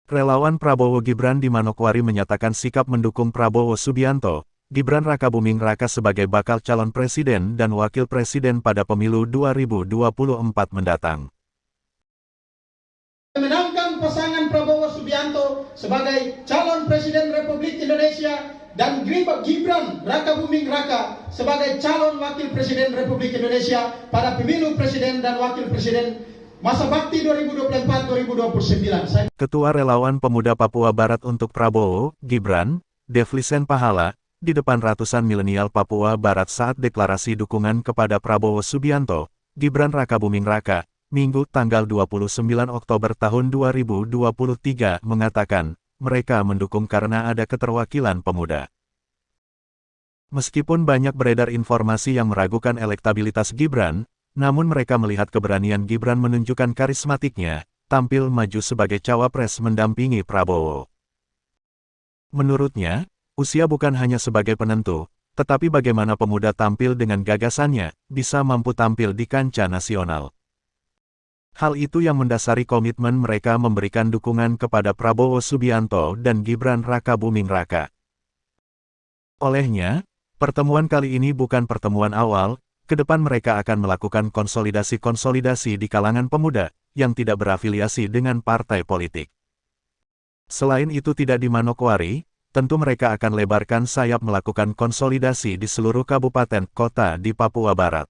Relawan Prabowo Gibran di Manokwari menyatakan sikap mendukung Prabowo Subianto, Gibran Rakabuming Raka sebagai bakal calon presiden dan wakil presiden pada pemilu 2024 mendatang. Menangkan pasangan Prabowo Subianto sebagai calon presiden Republik Indonesia dan Gibran Rakabuming Raka sebagai calon wakil presiden Republik Indonesia pada pemilu presiden dan wakil presiden masa bakti 2024-2029. Ketua Relawan Pemuda Papua Barat untuk Prabowo, Gibran, Devlisen Pahala, di depan ratusan milenial Papua Barat saat deklarasi dukungan kepada Prabowo Subianto, Gibran Rakabuming Raka, Minggu tanggal 29 Oktober tahun 2023 mengatakan, mereka mendukung karena ada keterwakilan pemuda. Meskipun banyak beredar informasi yang meragukan elektabilitas Gibran, namun mereka melihat keberanian Gibran menunjukkan karismatiknya, tampil maju sebagai cawapres mendampingi Prabowo. Menurutnya, usia bukan hanya sebagai penentu, tetapi bagaimana pemuda tampil dengan gagasannya, bisa mampu tampil di kancah nasional. Hal itu yang mendasari komitmen mereka memberikan dukungan kepada Prabowo Subianto dan Gibran Rakabuming Raka. Olehnya, pertemuan kali ini bukan pertemuan awal, ke depan mereka akan melakukan konsolidasi-konsolidasi di kalangan pemuda, yang tidak berafiliasi dengan partai politik. Selain itu tidak di Manokwari, tentu mereka akan lebarkan sayap melakukan konsolidasi di seluruh kabupaten kota di Papua Barat.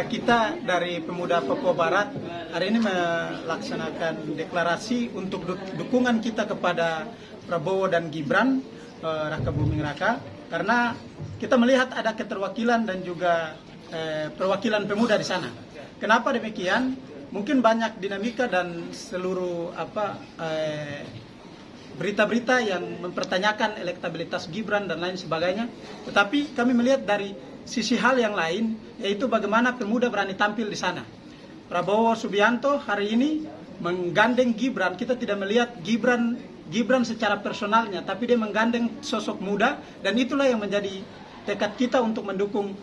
Kita dari Pemuda Papua Barat hari ini melaksanakan deklarasi untuk dukungan kita kepada Prabowo dan Gibran Rakabuming Raka, karena kita melihat ada keterwakilan dan juga perwakilan pemuda di sana. Kenapa demikian? Mungkin banyak dinamika dan seluruh berita-berita yang mempertanyakan elektabilitas Gibran dan lain sebagainya. Tetapi kami melihat dari sisi hal yang lain, yaitu bagaimana pemuda berani tampil di sana. Prabowo Subianto hari ini menggandeng Gibran. Kita tidak melihat Gibran secara personalnya, tapi dia menggandeng sosok muda, dan itulah yang menjadi tekad kita untuk mendukung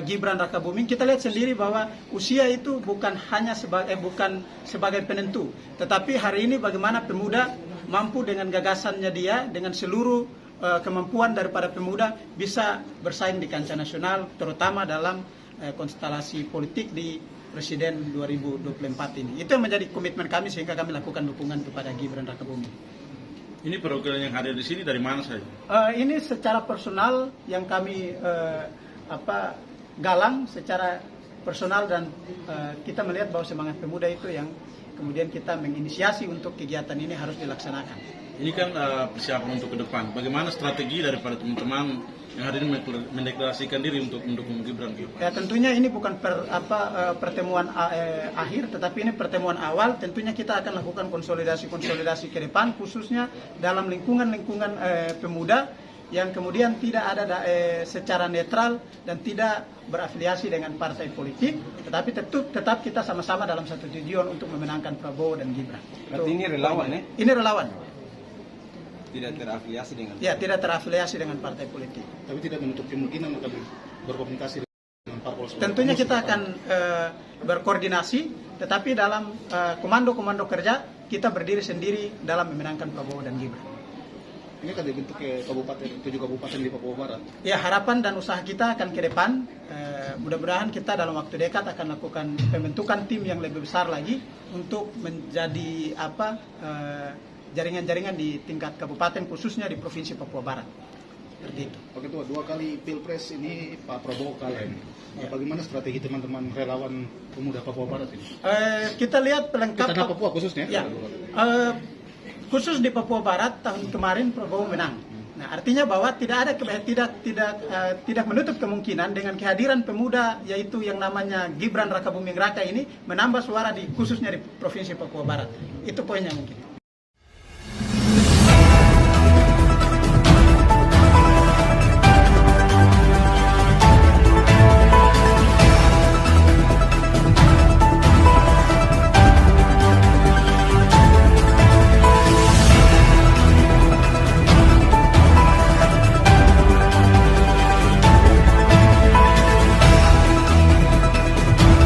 Gibran Rakabuming. Kita lihat sendiri bahwa usia itu bukan hanya sebagai penentu, tetapi hari ini bagaimana pemuda mampu dengan gagasannya dia, dengan seluruh kemampuan daripada pemuda bisa bersaing di kancah nasional, terutama dalam konstelasi politik di Presiden 2024 ini. Itu yang menjadi komitmen kami sehingga kami lakukan dukungan kepada Gibran Rakabuming. Ini perwakilan yang hadir di sini dari mana saja? Ini secara personal yang kami galang secara personal, dan kita melihat bahwa semangat pemuda itu yang kemudian kita menginisiasi untuk kegiatan ini harus dilaksanakan. Ini kan persiapan untuk ke depan. Bagaimana strategi daripada teman-teman yang hari ini mendeklarasikan diri untuk mendukung Gibran? Ya, tentunya ini bukan pertemuan akhir, tetapi ini pertemuan awal. Tentunya kita akan lakukan konsolidasi ke depan, khususnya dalam lingkungan pemuda yang kemudian tidak ada secara netral dan tidak berafiliasi dengan partai politik, tetapi tetap kita sama-sama dalam satu tujuan untuk memenangkan Prabowo dan Gibran. Berarti ini relawan ya? Ini relawan. Tidak terafiliasi dengan? Ya, tidak terafiliasi dengan partai politik. Tapi tidak menutup kemungkinan akan berkomunikasi dengan parpol. Tentunya kita akan berkoordinasi, tetapi dalam komando-komando kerja kita berdiri sendiri dalam memenangkan Prabowo dan Gibran. Ini akan dibentuk ke kabupaten, 7 kabupaten di Papua Barat. Ya, harapan dan usaha kita akan ke depan. Mudah-mudahan kita dalam waktu dekat akan lakukan pembentukan tim yang lebih besar lagi untuk menjadi jaringan-jaringan di tingkat kabupaten, khususnya di Provinsi Papua Barat. Seperti itu. Pak Ketua, 2 kali Pilpres ini Pak Prabowo kalah ini. Bagaimana strategi teman-teman relawan Pemuda Papua Barat ini? Kita lihat pelengkap. Di tanah Papua khususnya? Ya. Khusus di Papua Barat tahun kemarin Prabowo menang. Nah, artinya bahwa tidak menutup kemungkinan dengan kehadiran pemuda, yaitu yang namanya Gibran Rakabuming Raka ini menambah suara khususnya di Provinsi Papua Barat. Itu poinnya mungkin.